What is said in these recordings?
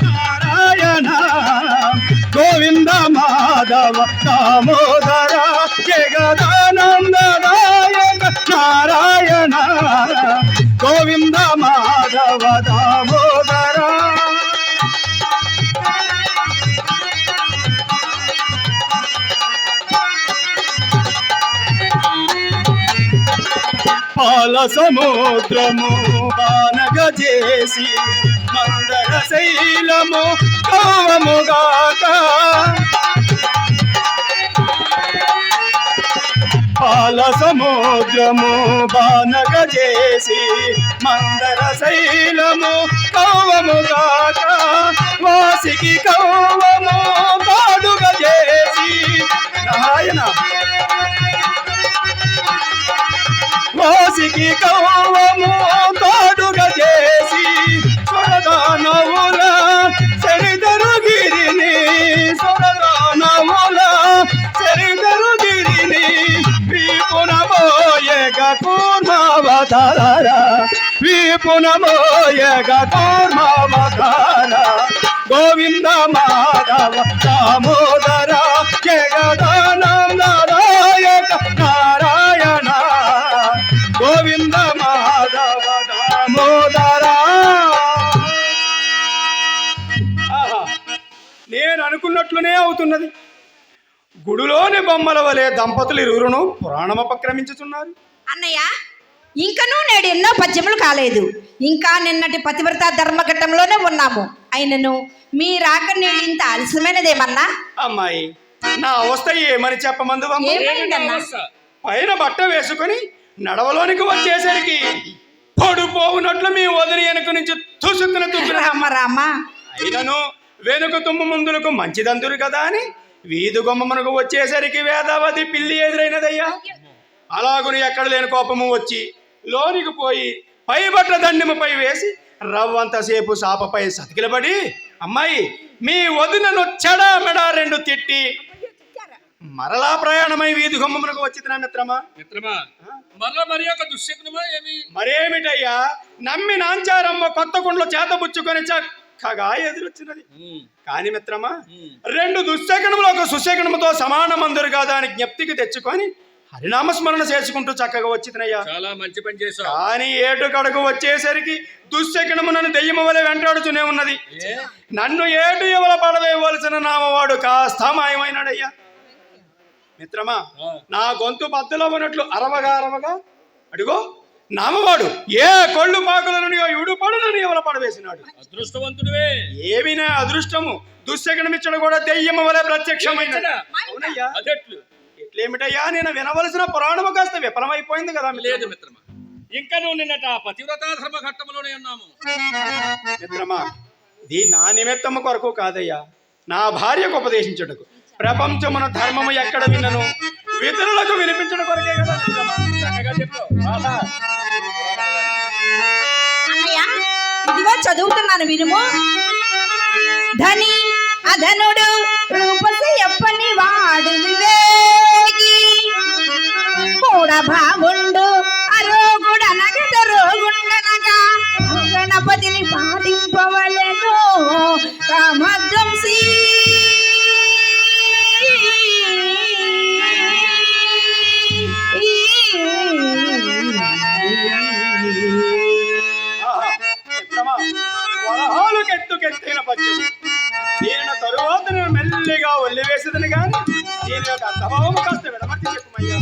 నారాయణ గోవింద మాధవ దామోదర జగదానందనాయక నారాయణ గోవింద మాధవ దామోదర. పాల సముద్రము బానగ చేసి మందర శైలము కవముగాక. పాల సముద్రము బానగ చేసి మందర శైలము కవముగాక. వాసికి కవ్వము కాడుగ చేసి నారాయణ వాసికి కవ్వము కాడుగ చేసి సొరదానవుల చరితరు గిరిని సొరదానవుల చరితరు గిరిని వీపునమోయగ కూర్మావతార వీపునమోయగ కూర్మావతార గోవింద మాధవ దామోదర జగదానందనాయక నారాయణ గోవింద మాధవ దామోదర. నేను అనుకున్నట్లునే అవుతున్నది. గుడిలోని బొమ్మల వలె దంపతులు ఇరువురును పురాణమపక్రమించుతున్నారు. అన్నయ్య, ఇంకనూ నేడు ఎన్నో పద్యములు కాలేదు. ఇంకా నిన్నటి పతివ్రత ధర్మఘట్టంలోనే ఉన్నాము. అయినను మీ రాక నేడు ఇంత ఆలస్యమైనదేమన్నా? అమ్మాయి, నా అవస్థ ఏమని చెప్పమందు? పైన బట్ట వేసుకొని నడవలోనికి వచ్చేసరికి పడిపోవునట్లు మీ వదిలి వెనుక నుంచి తుసుకున రామ. అయినను వెనుక తుమ్ము ముందులకు మంచిదందురు కదా అని వీధి గుమ్మమునకు వచ్చేసరికి వేదావతి పిల్లి ఎదురైనదయ్యా. అలాగుని ఎక్కడ లేని కోపము వచ్చి లోనికి పోయి పై బట్ట దండెముపై వేసి రవ్వంతసేపు సాపపై సతికిలబడి, అమ్మాయి మీ వదినను చెడా మెడా రెండు తిట్టి మరలా ప్రయాణమై వీధి గుమ్మమునకు వచ్చిన మిత్రమా. మరేమిటయ్యా, నమ్మి నాంచారమ్మ కొత్త కుండలో చేతబుచ్చుకొని చక్కగా ఎదురొచ్చినది. కాని మిత్రమా, రెండు దుశ్శకనములు ఒక సుశకనముతో సమానమందురు కాదా అని జ్ఞప్తికి తెచ్చుకొని హరినామస్మరణ చేసుకుంటూ చక్కగా వచ్చినయ్యా. చాలా మంచి పని చేశావు. కానీ ఏటు కడకు వచ్చేసరికి దుశ్శకనము నన్ను దెయ్యము వలె వెంటాడుతూనే ఉన్నది. నన్ను ఏటు ఎవల పడవేయవలసిన నామవాడు కాస్త మాయమైనాడయ్యా. మిత్రమా, నా గొంతు బద్దలో ఉన్నట్లు అరవగా అడుగో నామవాడు ఏ కొళ్ళు పాకులను ఇడుపడునని ఎవల పడవేసినాడు. అదృష్టవంతుడివే. ఏమినా అదృష్టము, దుశ్శకనమిచ్చడు కూడా దెయ్యము వలె ప్రత్యక్షమైన. ఎట్లేమిటయ్యా, నేను వినవలసిన పురాణము కాస్త విఫలమైపోయింది కదా. లేదు మిత్రమా, ఇంకా నువ్వు నిన్నట పతివ్రత ధర్మఘట్టంలోనే ఉన్నాము. మిత్రమా, ఇది నా నిమిత్తము కొరకు కాదయ్యా, నా భార్యకు ఉపదేశించుటకు. ప్రపంచమున ధర్మము ఎక్కడ విన్నను ఇతరులకు వినిపించడం కొరకే కదా. ఇదిగో చదువుతున్నాను వినుము. ధని అధనుడు రూపసి ఎప్పని వాడు వివేకి మూఢభావుండు అరోగుడనగత రోగుండనగా గణపతిని పాటింపవలెను కామధ్వంసి. వరహాలుకెత్తుకెత్తిన పద్యం దీని తరువాత నేను మెల్లిగా ఒల్లివేసేదని కానీ దీని యొక్క అర్థభావము కాస్త విడమర్చి చెప్పుమయ్యా.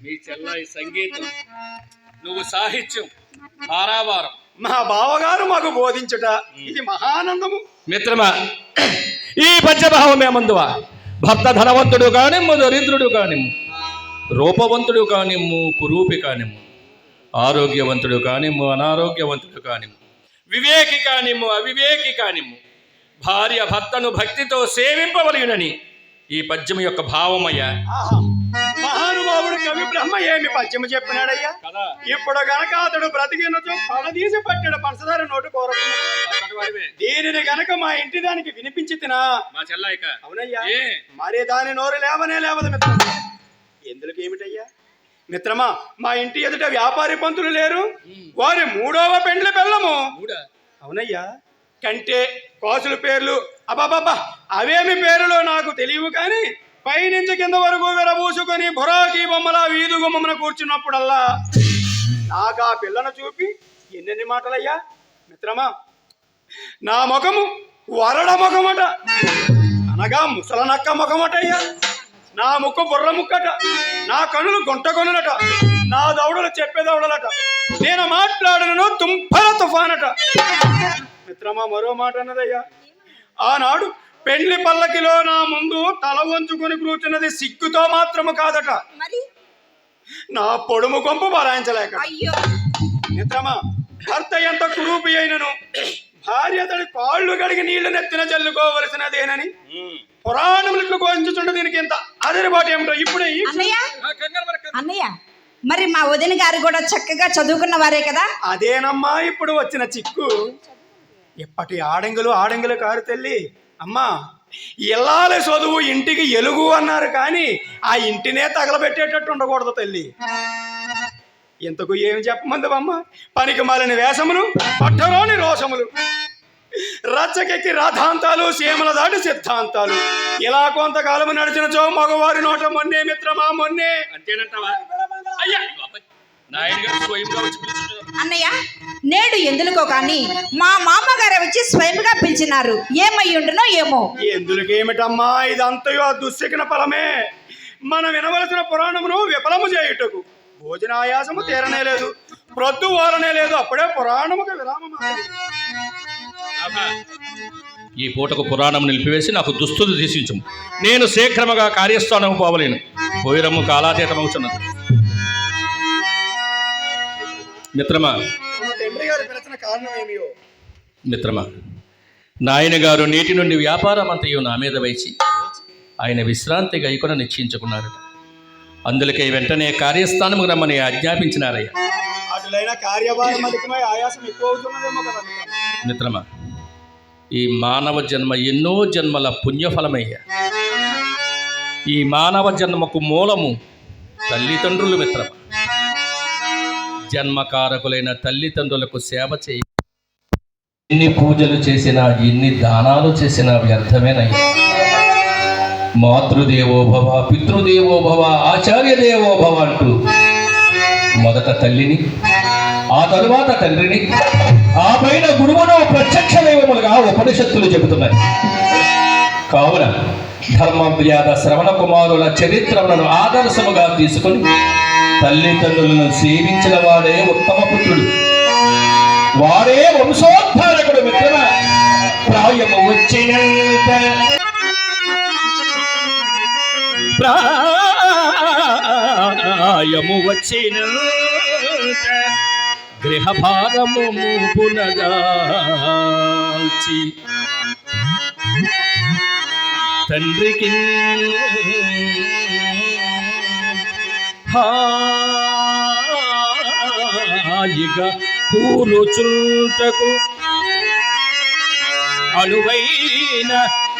మీ చెల్లాయి సంగీతం, నువ్వు సాహిత్యం, ఆరావారం మా బావగారు మాకు బోధించుట ఇది మహానందము. మిత్రమా, ఈ పద్యభావమేమందువా? భర్త ధనవంతుడు కానిమ్ము, దరిద్రుడు కానిమ్ము, రూపవంతుడు కానిమ్ము, కురూపి కానిమ్ము, ఆరోగ్యవంతుడు కానిమ్ము, అనారోగ్యవంతుడు కానిమ్ము, వివేకి కానిమ్ము, అవివేకి కానిమ్ము, భార్య భర్తను భక్తితో సేవింపవలయునని ఈ పద్యము యొక్క భావమయ్యా. మహానుభావుడు కవి బ్రహ్మ ఏమి పద్యము చెప్పినాడయ్యా. ఇప్పుడు గనక అతడు బ్రతికినచో పడదీసి పట్టాడు పంచదార నోటు కోరుకున్నాడు. దీనిని గనక మా ఇంటి దానికి వినిపించి తినా మా చెల్లాయిక. అవునయ్యా, మరి దాని నోరు లేవనే లేవదు మిత్రం. ఎందుకు ఏమిటయ్యా, మిత్రమా, మా ఇంటి ఎదుట వ్యాపారి పంతులు లేరు, వారి 3వ పెండ్లి బెల్లము. అవునయ్యా, కంటే కాసుల పేర్లు అబాబాబా అవేమి పేర్లు నాకు తెలియవు, కానీ పైనుంచి కింద వరకు విరబూసుకొని బొరాకి బొమ్మల వీధి గుమ్మన కూర్చున్నప్పుడల్లా నాకు ఆ పిల్లను చూపి ఎన్నెన్ని మాటలయ్యా. మిత్రమా, నా ముఖము వరడ ముఖమట, అనగా ముసలనక్క ముఖమటయ్యా. నా ముక్కు బుర్ర ముక్కట, నా కనులు గుంట కొనులట, నా దౌడలు చెప్పేదౌడలట, నేను మాట్లాడను తుంపల తుఫానట. మిత్రమా, మరో మాట అన్నదయ్యా, ఆనాడు పెళ్లి పల్లకిలో నా ముందు తల వంచుకొని కూర్చున్నది సిగ్గుతో మాత్రము కాదట, నా పొడుము కొంపు బలాయించలేక. మిత్రమా, భర్త ఎంత కురూపి అయినను భార్య అతడి కాళ్ళు గడిగి నీళ్లు నెత్తిన చల్లుకోవలసినదేనని పురాణములకు కోయించుంటే దీనికి ఎంత అదరిబాటు ఏమిటో ఇప్పుడే. అన్నయ్య, మరి మా వదిన గారు కూడా చక్కగా చదువుకున్న వారే కదా. అదేనమ్మా ఇప్పుడు వచ్చిన చిక్కు. ఇప్పటి ఆడంగులు కారు తల్లి. అమ్మా, ఇల్లాలి చదువు ఇంటికి ఎలుగు అన్నారు, కానీ ఆ ఇంటినే తగలబెట్టేటట్టు ఉండకూడదు తల్లి. ఇంతకు ఏమి చెప్పమందవమ్మ? పనికి మాలిన వేషములు, పట్టలోని రోషములు, రచ్చకెక్కి రాధాంతాలు, సీమల దాటి సిద్ధాంతాలు, ఇలా కొంతకాలం నడిచినచో మగవారి నోట మొన్నే. మిత్రమా, మొన్నే. అంతేనంటావా? అయ్యా, నాయన గారు స్వయంగా వచ్చి పిలిచారు. అన్నయ్య, నేడు ఎందుకో కానీ మా మామగారు వచ్చి స్వయంగా పిలిచినారు. ఏమయ్యుండునో ఏమో. ఎందుకేమిటమ్మా, ఇదంతయో దుశ్శకిన ఫలమే. మనం వినవలసిన పురాణమును విఫలము చేయుటకు భోజనాయాసము తీరనే లేదు, ప్రొద్దు వారనే లేదు, అప్పుడే పురాణముకు విరామం. ఈ పూటకు పురాణం నిలిపివేసి నాకు దుస్తులు తీసించు. నేను శీఘ్రముగా కార్యస్థానం పోవలేను. పోయిరమ్ము కాలాతీతమవుతున్నది. మిత్రమా, మిత్రమా, నాయన గారు నేటి నుండి వ్యాపారం అంతయు నా మీద వేసి ఆయన విశ్రాంతి గైకొన నిశ్చయించుకున్నారట. అందులకే వెంటనే కార్యస్థానము రమ్మని ఆజ్ఞాపించినారయ్యా. మిత్రమా, ఈ మానవ జన్మ ఎన్నో జన్మల పుణ్యఫలమయ్యా. ఈ మానవ జన్మకు మూలము తల్లిదండ్రులు. మిత్రమా, జన్మకారకులైన తల్లిదండ్రులకు సేవ చేయ, ఎన్ని పూజలు చేసినా, ఎన్ని దానాలు చేసినా వ్యర్థమేనయ్యా. మాతృదేవోభవ, పితృదేవోభవ, ఆచార్యదేవోభవ అంటూ మొదట తల్లిని, ఆ తరువాత తండ్రిని, ఆ పైన గురువును ప్రత్యక్ష దైవములుగా ఉపనిషత్తులు చెబుతున్నాయి. కావున ధర్మవ్యాధ శ్రవణ కుమారుల చరిత్రలను ఆదర్శముగా తీసుకొని తల్లిదండ్రులను సేవించిన వాడే ఉత్తమ పుత్రుడు, వాడే వంశోద్ధారకుడు. మిత్రమ, ప్రాయము వచ్చినంత గృహభారము పునగాల్చి తండ్రికి హాయిగా కూరుచుంటకు అనువైన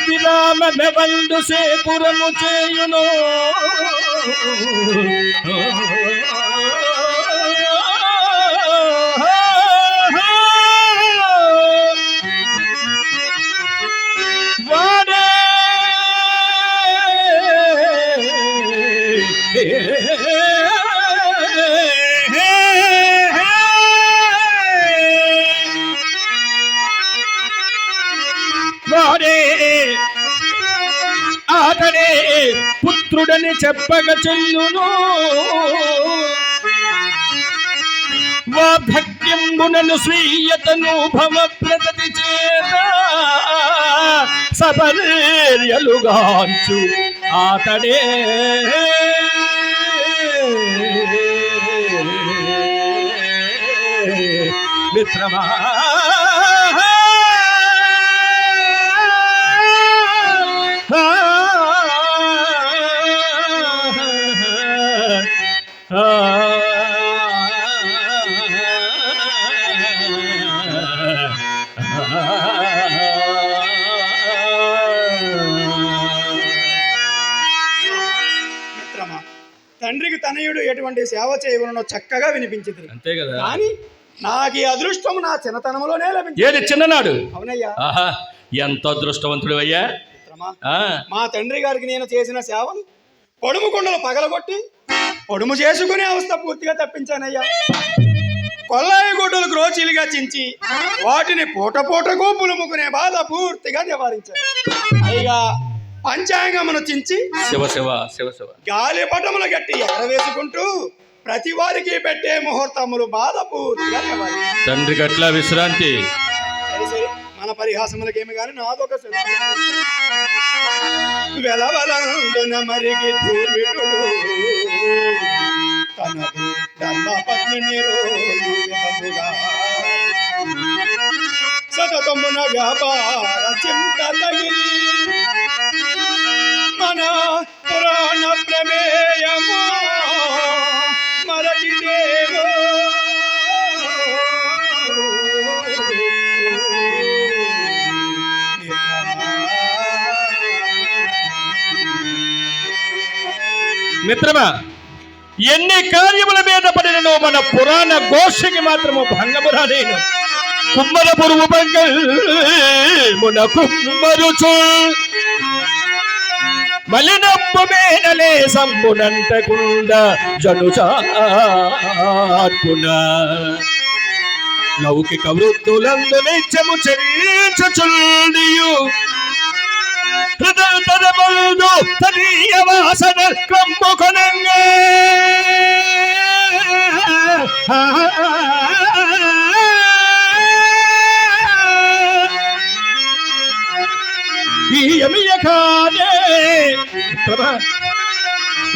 విరామమెవందు సేపురము చేయును. వాడే అతడే పుత్రుడని చెప్పగ చెల్లును. వార్ధక్యంబునను స్వీయతను భవ ప్రగతి చేత సపర్యలుగాంచు అతడే మిత్రమా. తండ్రికి తనయుడు ఎటువంటి సేవ చేయవలనో చక్కగా వినిపించింది. అంతే కదా. కానీ నాకు ఈ అదృష్టం నా చిన్నతనంలోనే లభించింది. ఏది చిన్ననాడు? అవునయ్యా. ఆహా, ఎంత అదృష్టవంతుడు అయ్యా. మా తండ్రి గారికి నేను చేసిన సేవలు పొడుము కొండలు పగలగొట్టి పొడుము చేసుకునే అవస్థ పూర్తిగా తప్పించానయ్యా. కొల్లాయి గుడ్డలు గ్రోచీలుగా చించి వాటిని పూట పూటకు పులుముకునే బాధ పూర్తిగా నివారించాను. పైగా పంచాంగమును చించి శివ శివ శివ శివ గాలిపటములు గట్టి ఎగరవేసుకుంటూ ప్రతి వారికి పెట్టే ముహూర్తములు బాధ పూర్తిగా నివారించాను. తండ్రి గట్ల విశ్రాంతి. సరే సరే, మన పరిహాసములకేమి గాని నాదొక వెలవలందున మరిగి ధూర్విటుడు తనదు ధర్మపత్నిని రోజుగా సతతమున వ్యాపార చింత తగిలి మన పురాణ ప్రమేయము మరచిదేవో. మిత్రమా, ఎన్ని కార్యముల మీద పడినను మన పురాణ ఘోషకి మాత్రము భంగము రాలేను. కుమ్మర పురుగు బంగమున కుమ్మరుచు మలినప్పు మేనలే సంబునంటకుండ జనుచార్పున లౌకిక వృత్తులందు నిత్యము చరించుచుండియు హృదయతరములు తనీయ వాసన కమ్ముకొనంగా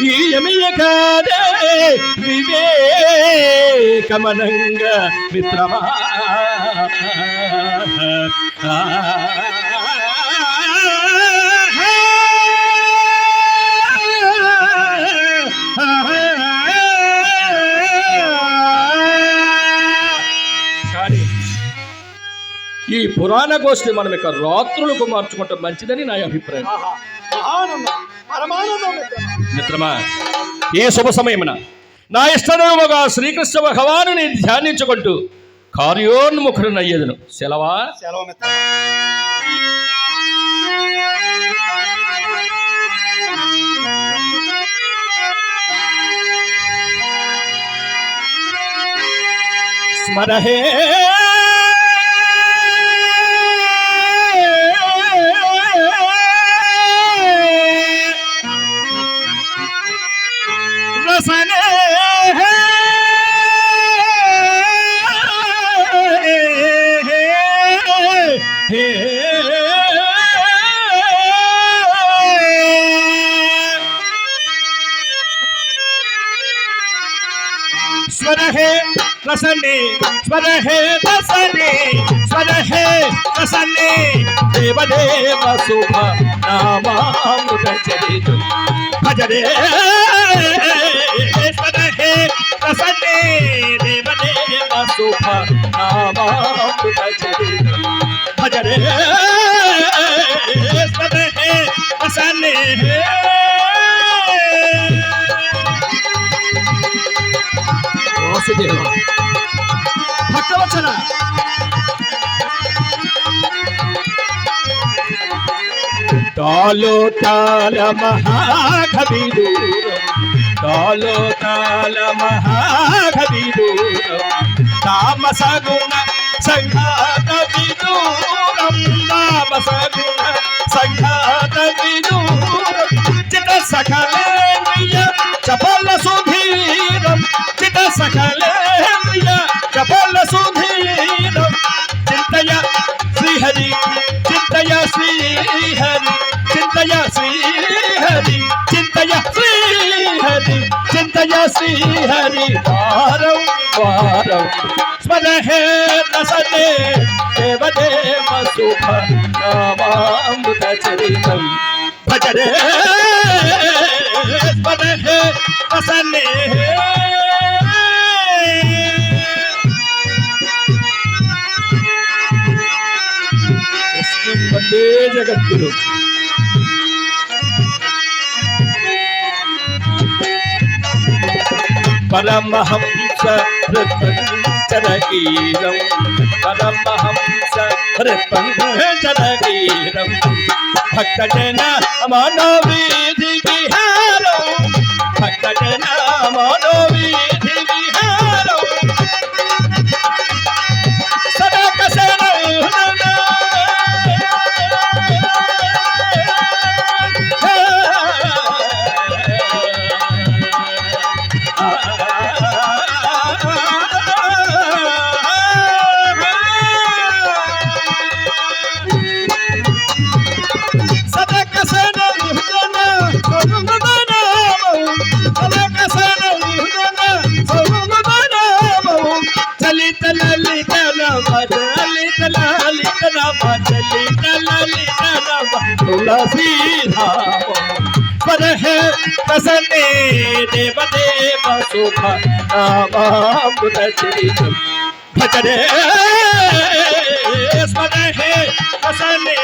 ఈ యమియ కాదే వివేకమనంగా మిత్రమా. కానీ ఈ పురాణ గోష్ఠి మనం ఇక రాత్రులకు మార్చుకోవటం మంచిదని నా అభిప్రాయం. మిత్రమా, ఏ శుభ సమయమున నా ఇష్టదేవుగా శ్రీకృష్ణ భగవానుని ధ్యానించుకుంటూ కార్యోన్ముఖుడనయ్యేదను. సెలవా? సెలవు మిత్రమా. స్మరహే రసనే స్వరహే రసనే స్వరహే రసనే స్వరహే రసనే దేవదేవ శుభ నామామృత చరితు భజరే స్వరహే రసనే దేవదేవ శుభ నామామృత చరితు భజరే స్వరహే రసనే వాసుదేవ భక్తవచన తాలో తాల మహాకవిదూరం తాలో తాల మహాకవిదూరం తామసగుణ సంఘాత విదూరం తామసగుణ సంఘాత విదూరం చిత సకలేంద్రియ చపల సుధీరం చిత సకలేంద్రియ చపల సుధీరం చింతయ శ్రీహరి చింతయ శ్రీహరి చింతయ శ్రీహరి చింతయ శ్రీహరి చింతయ శ్రీహరి వారం వారం స్మరహే రసనే దేవదేవ శుభ నామామృత చరితం భజరే స్మరహే రసనే వందే జగద్గురు. పరమహంస హృత్పంచరగీరం పరమహంస హృత్పంచరగీరం భక్తజన మనోవీధి విహారం భక్తజన మనోవీధి విహారం సదాకసనం तुलसी पर है कसने देव देव सुख नामामृत चरितम भजने स्मर है कसने